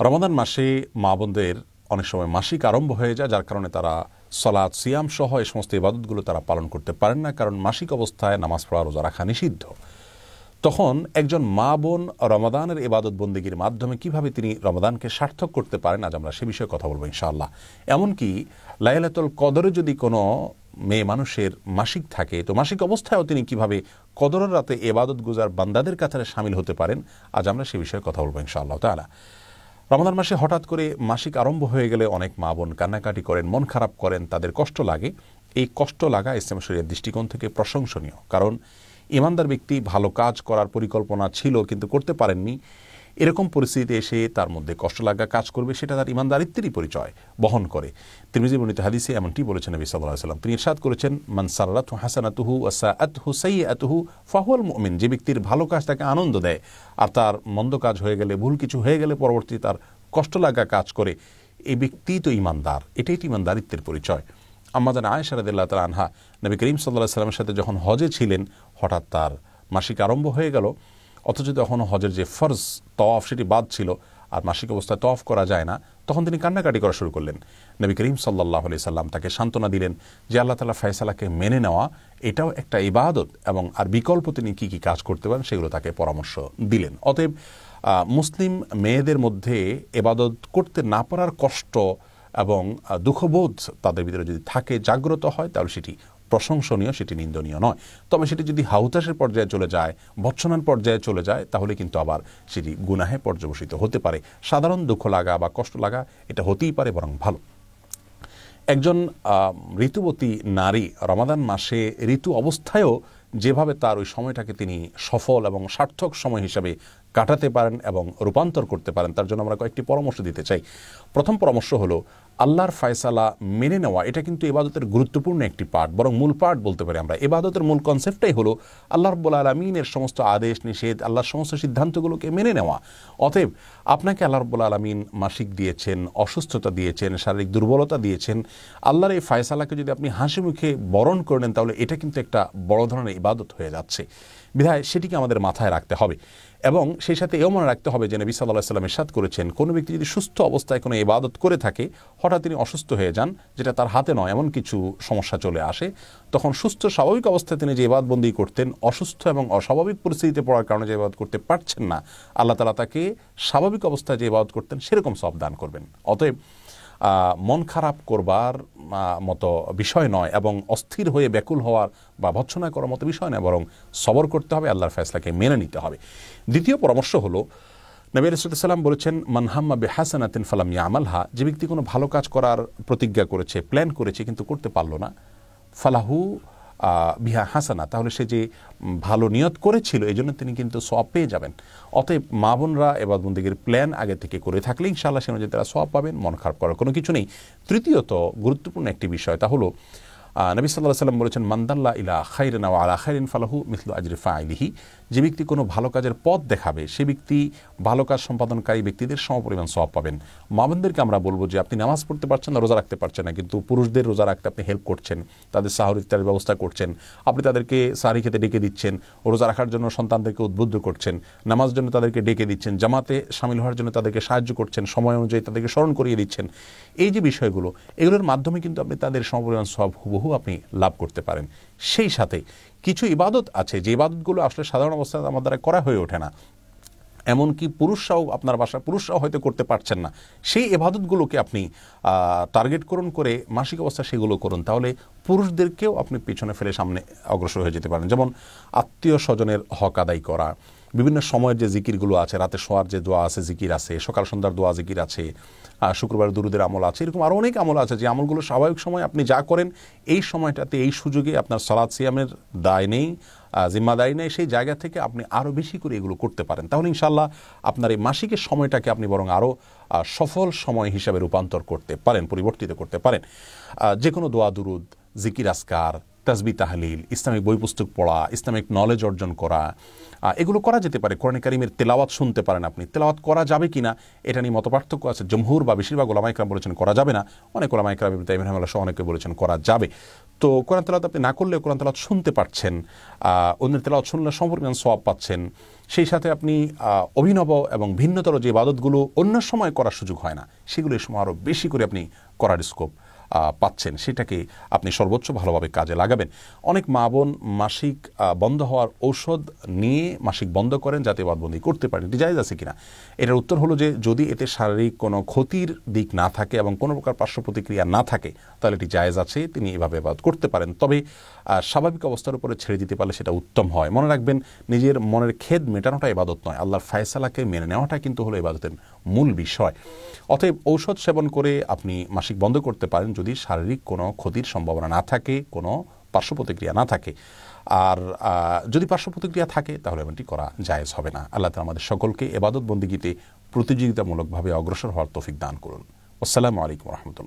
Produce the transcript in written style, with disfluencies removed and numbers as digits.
রমাদান মাসে মা বোনদের অনেক সময় মাসিক আরম্ভ হয়ে যায়, যার কারণে তারা সালাত সিয়াম সহ এই সমস্ত ইবাদতগুলো তারা পালন করতে পারেন না, কারণ মাসিক অবস্থায় নামাজ পড়া রোজা রাখা নিষিদ্ধ। তখন একজন মা বোন রমাদানের ইবাদত বন্দেগীর মাধ্যমে কিভাবে তিনি রমাদানকে সার্থক করতে পারেন, আজ আমরা সে বিষয়ে কথা বলবো ইনশাআল্লাহ। এমনকি লাইলাতুল কদরে যদি কোনো মেয়ে মানুষের মাসিক থাকে, তো মাসিক অবস্থায়ও তিনি কিভাবে কদরের রাতে ইবাদত গুজার বান্দাদের কাতারে শামিল হতে পারেন, আজ আমরা সে বিষয়ে কথা বলবো ইনশাআল্লাহ তাআলা। রমাদান মাসে হঠাৎ করে মাসিক আরম্ভ হয়ে গেলে অনেক মা বোন কান্নাকাটি করেন, মন খারাপ করেন, তাদের কষ্ট লাগে। এই কষ্ট লাগা ইসলাম শরীয়তের দৃষ্টিকোণ থেকে প্রশংসনীয়, কারণ ইমানদার ব্যক্তি ভালো কাজ করার পরিকল্পনা ছিল কিন্তু করতে পারেননি, এরকম পরিস্থিতিতে এসে তার মধ্যে কষ্ট লাগা কাজ করবে, সেটা তার ইমানদারিত্বেরই পরিচয় বহন করে। তিরমিজি বর্ণিত হাদিসে এমনটি বলেছেন নবী সাল্লাল্লাহু আলাইহি ওয়াসাল্লাম। তিনি ইরশাদ করেছেন, মান সাররাতহু হাসানাতুহু ওয়া সাআতহু সাইয়্যাতুহু ফাহুয়াল মুমিন। যে ব্যক্তির ভালো কাজ তাকে আনন্দ দেয় আর তার মন্দ কাজ হয়ে গেলে, ভুল কিছু হয়ে গেলে পরবর্তীতে তার কষ্ট লাগা কাজ করে, এই ব্যক্তি তো ইমানদার। এটাই ইমানদারিত্বের পরিচয়। আম্মা জান আয়েশা রাদিয়াল্লাহু তাআলা আনহা নবী করিম সাল্লাল্লাহু আলাইহি ওয়াসাল্লামের সাথে যখন হজে ছিলেন, হঠাৎ তার মাসিক আরম্ভ হয়ে গেল, অথচ তখন হজের যে ফরজ তওয়াফ সেটি বাদ ছিল আর মাসিক অবস্থায় তওয়াফ করা যায় না, তখন তিনি কান্নাকাটি করা শুরু করলেন। নবী করিম সাল্লাল্লাহু আলাইহি সাল্লাম তাকে সান্ত্বনা দিলেন যে আল্লাহ তাআলা ফয়সালাকে মেনে নেওয়া এটাও একটা ইবাদত, এবং আর বিকল্প তিনি কী কী কাজ করতে পারেন সেগুলো তাকে পরামর্শ দিলেন। অতএব মুসলিম মেয়েদের মধ্যে ইবাদত করতে না পারার কষ্ট এবং দুঃখবোধ তাদের ভিতরে যদি থাকে, জাগ্রত হয়, তাহলে সেটি প্রশংসনীয়, সেটি নিন্দনীয় নয়। তবে সেটি যদি হাউতাসের পর্যায়ে চলে যায়, ভৎসনার পর্যায়ে চলে যায়, তাহলে কিন্তু আবার সেটি গুনাহে পর্যবসিত হতে পারে। সাধারণ দুঃখ লাগা বা কষ্ট লাগা এটা হতেই পারে, বরং ভালো। একজন ঋতুবতী নারী রমাদান মাসে ঋতু অবস্থায়ও যেভাবে তার ওই সময়টাকে তিনি সফল এবং সার্থক সময় হিসাবে কাটাতে পারেন এবং রূপান্তর করতে পারেন, তার জন্য আমরা কয়েকটি পরামর্শ দিতে চাই। প্রথম পরামর্শ হলো, আল্লাহর ফয়সালা মেনে নেওয়া। এটা কিন্তু ইবাদতের গুরুত্বপূর্ণ একটি পার্ট, বরং মূল পার্ট বলতে পারি আমরা। ইবাদতের মূল কনসেপ্টটাই হলো আল্লাহ রাব্বুল আলামিনের সমস্ত আদেশ নিষেধ, আল্লাহর সমস্ত সিদ্ধান্তগুলোকে মেনে নেওয়া। অতএব আপনাকে আল্লাহ রাব্বুল আলামিন মাসিক দিয়েছেন, অসুস্থতা দিয়েছেন, শারীরিক দুর্বলতা দিয়েছেন, আল্লাহর এই ফয়সালাকে যদি আপনি হাসি মুখে বরণ করে নেন, তাহলে এটা কিন্তু একটা বড় ধরনের ইবাদত হয়ে যাচ্ছে। বিধায় সেটিকে আমাদের মাথায় রাখতে হবে, এবং সেই সাথে এও মনে রাখতে হবে যে নবী সাল্লাল্লাহু আলাইহি ওয়াসাল্লাম ইরশাদ করেছেন, কোনো ব্যক্তি যদি সুস্থ অবস্থায় কোনো ইবাদত করে থাকে, হঠাৎ তিনি অসুস্থ হয়ে যান, যেটা তার হাতে নয়, এমন কিছু সমস্যা চলে আসে, তখন সুস্থ স্বাভাবিক অবস্থায় তিনি যে ইবাদতবন্দি করতেন, অসুস্থ এবং অস্বাভাবিক পরিস্থিতিতে পড়ার কারণে যে ইবাদত করতে পারছেন না, আল্লাহ তাআলা তাকে স্বাভাবিক অবস্থায় যে ইবাদত করতেন সেরকম সওয়াব দান করবেন। অতএব মন খারাপ করবার মতো বিষয় নয়, এবং অস্থির হয়ে ব্যাকুল হওয়ার বা ভৎসনা করার মতো বিষয় নয়, বরং সবর করতে হবে, আল্লাহর ফয়সালাকে মেনে নিতে হবে। দ্বিতীয় পরামর্শ হলো, নবী আলাইহিস সালাম বলেছেন, মান হাম্মা বিহাসানাতিন ফালাম ইয়ামালহা। যে ব্যক্তি কোনো ভালো কাজ করার প্রতিজ্ঞা করেছে, প্ল্যান করেছে, কিন্তু করতে পারল না, ফালাহু বিহা হাসানা, তাহলে সে যে ভালো নিয়ত করেছিল এই জন্য তিনি কিন্তু সওয়াব পেয়ে যাবেন। অতএব মা বোনরা ইবাদত বন্দেগীর প্ল্যান আগে থেকে করে থাকলে ইনশাআল্লাহ সে অনুযায়ী তারা সওয়াব পাবেন, মন খারাপ করার কোনো কিছু নেই। তৃতীয়ত গুরুত্বপূর্ণ একটি বিষয়, তা হলো নবী সাল্লাল্লাহু আলাইহি ওয়াসাল্লাম বলেছেন, মানদাল্লা ইলা খাইরিন ওয়া আলা খাইরিন ফালাহু মিসলু আজরি ফাইলিহি। যে ব্যক্তি কোনো ভালো কাজের পথ দেখাবে, সে ব্যক্তি ভালো কাজ সম্পাদনকারী ব্যক্তিদের সমপরিমাণ সওয়াব পাবেন। মা বোনদেরকে আমরা বলবো যে আপনি নামাজ পড়তে পারছেন না, রোজা রাখতে পারছেন না, কিন্তু পুরুষদের রোজা রাখতে আপনি হেল্প করছেন, তাদের সাহর ইফতারের ব্যবস্থা করছেন, আপনি তাদেরকে সাহরি খেতে ডেকে দিচ্ছেন, রোজা রাখার জন্য সন্তানদেরকে উদ্বুদ্ধ করছেন, নামাজ জন্য তাদেরকে ডেকে দিচ্ছেন, জামাতে শামিল হওয়ার জন্য তাদেরকে সাহায্য করছেন, সময় অনুযায়ী তাদেরকে স্মরণ করিয়ে দিচ্ছেন। এই যে বিষয়গুলো, এগুলোর মাধ্যমে কিন্তু আপনি তাদের সমপরিমাণ সওয়াব হুবহু আপনি লাভ করতে পারেন। সেই সাথে কিছু ইবাদত আছে যে ইবাদতগুলো আসলে সাধারণ অবস্থায় আমার দ্বারা করা হয়ে ওঠে না, এমনকি পুরুষরাও, আপনার বাসায় পুরুষরাও হয়তো করতে পারছেন না, সেই ইবাদতগুলোকে আপনি টার্গেট করুন করে মাসিক অবস্থায় সেগুলো করুন, তাহলে পুরুষদেরকেও আপনি পিছনে ফেলে সামনে অগ্রসর হয়ে যেতে পারেন। যেমন আত্মীয় স্বজনের হক আদায় করা, বিভিন্ন সময়ের যে জিকিরগুলো আছে, রাতে শোয়ার যে দোয়া আছে, জিকির আছে, সকাল সন্ধ্যার দোয়া জিকির আছে, শুক্রবার দুরুদের আমল আছে, এরকম আরও অনেক আমল আছে যে আমলগুলো স্বাভাবিক সময় আপনি যা করেন, এই সময়টাতে এই সুযোগে আপনার সালাত সিয়ামের দায় নেই, জিম্মাদারি নেই, সেই জায়গা থেকে আপনি আরও বেশি করে এগুলো করতে পারেন। তাহলে ইনশাআল্লাহ আপনার এই মাসিকের সময়টাকে আপনি বরং আরও সফল সময় হিসাবে রূপান্তর করতে পারেন, পরিবর্তিত করতে পারেন। যে কোনো দোয়া দুরুদ, জিকির আসকার, তাসবিহ তাহলিল, ইসলামিক বই পুস্তক পড়া, ইসলামিক নলেজ অর্জন করা, এগুলো করা যেতে পারে। কোরআন কারীমের তেলাওয়াত শুনতে পারেন আপনি। তেলাওয়াত করা যাবে কিনা এটা নিয়ে মতপার্থক্য আছে। জমহুর বা বেশিরভাগ ওলামা ইকরাম বলেছেন করা যাবে না, অনেক ওলামা ইকরাম ইবনে তাইমিয়া রাহিমাহুল্লাহ সহ অনেকে বলেছেন করা যাবে। তো কোরআন তেলাওয়াত আপনি না করলেও কোরআন তেলাওয়াত শুনতে পারছেন, অন্যের তেলাওয়াত শুনলে সম্পূর্ণ সওয়াব পাচ্ছেন। সেই সাথে আপনি অভিনব এবং ভিন্নতর যে ইবাদতগুলো অন্য সময় করার সুযোগ হয় না, সেগুলো এই সময় আরও বেশি করে আপনি করার স্কোপ পাচ্ছেন, সেটাকে আপনি সর্বোচ্চ ভালোভাবে কাজে লাগাবেন। অনেক মা বোন মাসিক বন্ধ হওয়ার ঔষধ নিয়ে মাসিক বন্ধ করেন যাতে বাদবন্দি করতে পারেন। এটি জায়েজ আছে কিনা? এটার উত্তর হলো যে যদি এতে শারীরিক কোনো ক্ষতির দিক না থাকে এবং কোনো প্রকার পার্শ্ব প্রতিক্রিয়া না থাকে তাহলে এটি জায়েজ আছে, তিনি এভাবে ইবাদত করতে পারেন। তবে স্বাভাবিক অবস্থার উপরে ছেড়ে দিতে পারলে সেটা উত্তম হয়। মনে রাখবেন, নিজের মনের খেদ মেটানোটা ইবাদত নয়, আল্লাহর ফায়সালাকে মেনে নেওয়াটা কিন্তু হলো ইবাদতের মূল বিষয়। অতএব ঔষধ সেবন করে আপনি মাসিক বন্ধ করতে পারেন যদি শারীরিক কোনো ক্ষতির সম্ভাবনা না থাকে, কোনো পার্শ্ব প্রতিক্রিয়া না থাকে। আর যদি পার্শ্ব প্রতিক্রিয়া থাকে তাহলে এমনটি করা জায়েজ হবে না। আল্লাহ তাআলা আমাদের সকলকে ইবাদত বন্দেগীতে প্রতিযোগিতামূলকভাবে অগ্রসর হওয়ার তৌফিক দান করুন। আসসালামু আলাইকুম ওয়া রাহমাতুল্লাহ।